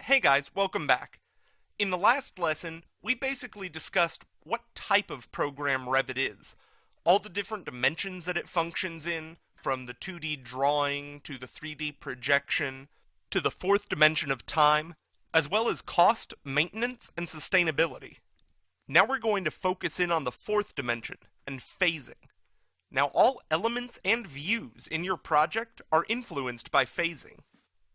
Hey guys, welcome back. In the last lesson, we basically discussed what type of program Revit is, all the different dimensions that it functions in, from the 2D drawing to the 3D projection to the fourth dimension of time, as well as cost, maintenance, and sustainability. Now we're going to focus in on the fourth dimension, and phasing. Now all elements and views in your project are influenced by phasing.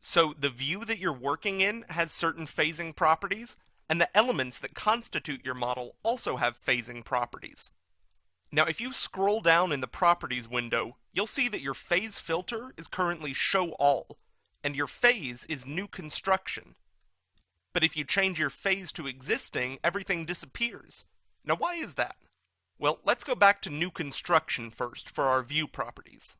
So the view that you're working in has certain phasing properties, and the elements that constitute your model also have phasing properties. Now if you scroll down in the Properties window, you'll see that your phase filter is currently Show All, and your phase is New Construction. But if you change your phase to Existing, everything disappears. Now why is that? Well, let's go back to New Construction first for our view properties.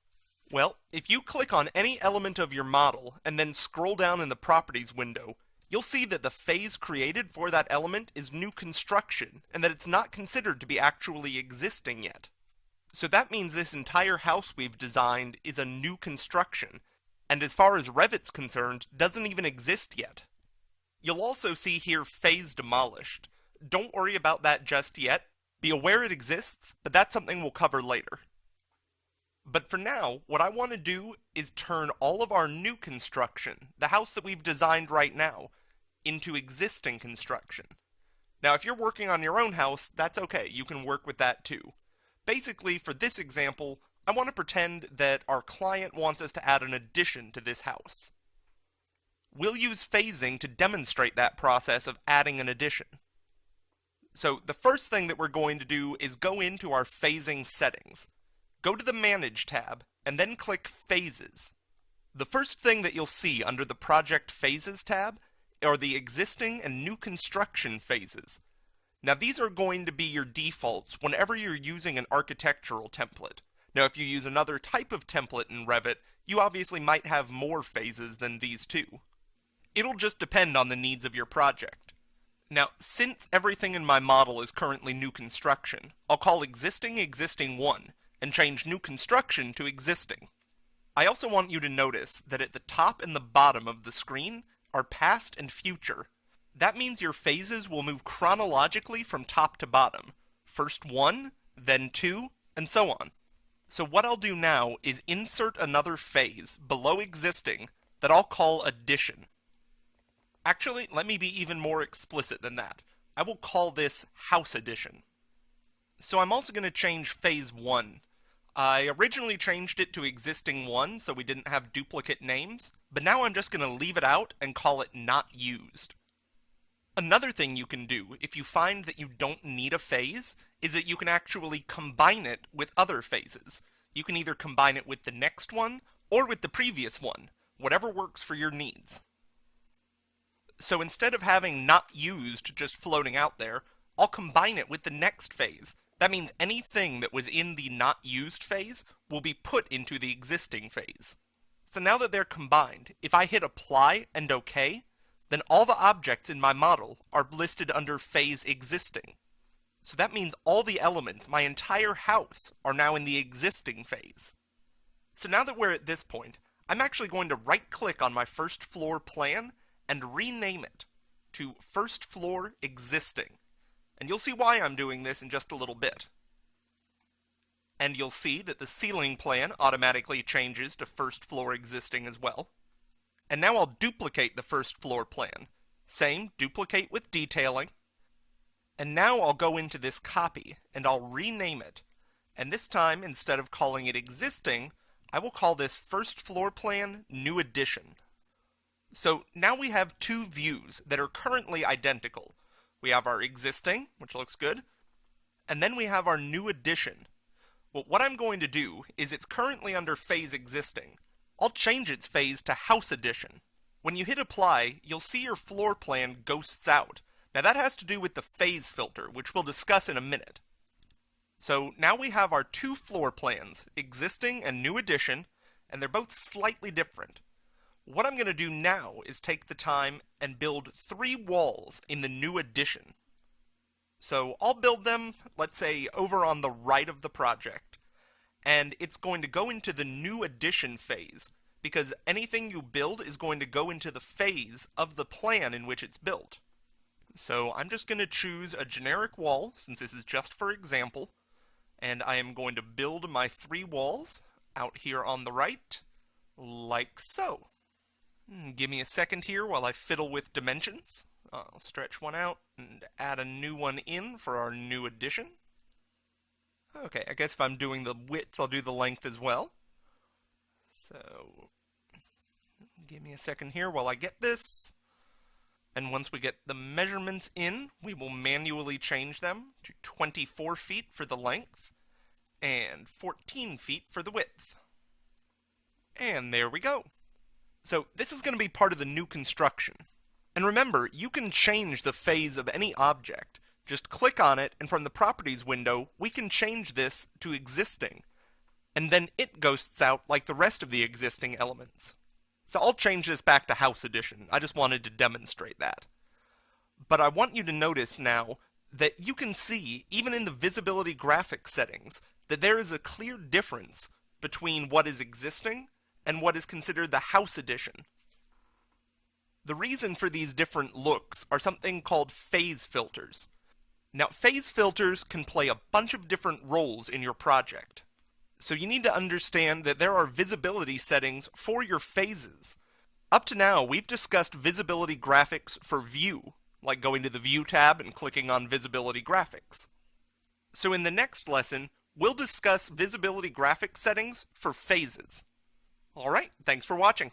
Well, if you click on any element of your model and then scroll down in the Properties window, you'll see that the phase created for that element is New Construction, and that it's not considered to be actually existing yet. So that means this entire house we've designed is a new construction, and as far as Revit's concerned, doesn't even exist yet. You'll also see here Phase Demolished. Don't worry about that just yet. Be aware it exists, but that's something we'll cover later. But for now, what I want to do is turn all of our new construction, the house that we've designed right now, into existing construction. Now if you're working on your own house, that's okay, you can work with that too. Basically, for this example, I want to pretend that our client wants us to add an addition to this house. We'll use phasing to demonstrate that process of adding an addition. So the first thing that we're going to do is go into our phasing settings. Go to the Manage tab, and then click Phases. The first thing that you'll see under the Project Phases tab are the existing and new construction phases. Now these are going to be your defaults whenever you're using an architectural template. Now if you use another type of template in Revit, you obviously might have more phases than these two. It'll just depend on the needs of your project. Now, since everything in my model is currently new construction, I'll call existing Existing 1, and change new construction to existing. I also want you to notice that at the top and the bottom of the screen are past and future. That means your phases will move chronologically from top to bottom. First 1, then 2, and so on. So what I'll do now is insert another phase below existing that I'll call addition. Actually, let me be even more explicit than that. I will call this house addition. So I'm also going to change phase 1. I originally changed it to existing 1 so we didn't have duplicate names, but now I'm just going to leave it out and call it not used. Another thing you can do if you find that you don't need a phase is that you can actually combine it with other phases. You can either combine it with the next one or with the previous one, whatever works for your needs. So instead of having not used just floating out there, I'll combine it with the next phase. That means anything that was in the not used phase will be put into the existing phase. So now that they're combined, if I hit Apply and OK, then all the objects in my model are listed under phase existing. So that means all the elements, my entire house, are now in the existing phase. So now that we're at this point, I'm actually going to right-click on my first floor plan and rename it to First Floor Existing. And you'll see why I'm doing this in just a little bit. And you'll see that the ceiling plan automatically changes to First Floor Existing as well. And now I'll duplicate the first floor plan. Same, duplicate with detailing. And now I'll go into this copy, and I'll rename it. And this time, instead of calling it Existing, I will call this First Floor Plan New Addition. So now we have two views that are currently identical. We have our existing, which looks good, and then we have our new addition. Well, what I'm going to do is it's currently under phase existing. I'll change its phase to house addition. When you hit apply, you'll see your floor plan ghosts out. Now that has to do with the phase filter, which we'll discuss in a minute. So now we have our two floor plans, existing and new addition, and they're both slightly different. What I'm going to do now is take the time and build 3 walls in the new addition. So I'll build them, let's say, over on the right of the project. And it's going to go into the new addition phase, because anything you build is going to go into the phase of the plan in which it's built. So I'm just going to choose a generic wall, since this is just for example, and I am going to build my 3 walls out here on the right, like so. Give me a second here while I fiddle with dimensions. I'll stretch one out and add a new one in for our new addition. Okay, I guess if I'm doing the width, I'll do the length as well. So, give me a second here while I get this. And once we get the measurements in, we will manually change them to 24 feet for the length and 14 feet for the width. And there we go. So this is going to be part of the new construction. And remember, you can change the phase of any object. Just click on it, and from the Properties window, we can change this to existing. And then it ghosts out like the rest of the existing elements. So I'll change this back to House Edition. I just wanted to demonstrate that. But I want you to notice now that you can see, even in the visibility graphics settings, that there is a clear difference between what is existing and what is considered the House Edition. The reason for these different looks are something called phase filters. Now, phase filters can play a bunch of different roles in your project. So you need to understand that there are visibility settings for your phases. Up to now, we've discussed visibility graphics for view, like going to the View tab and clicking on Visibility Graphics. So in the next lesson, we'll discuss visibility graphics settings for phases. Alright, thanks for watching.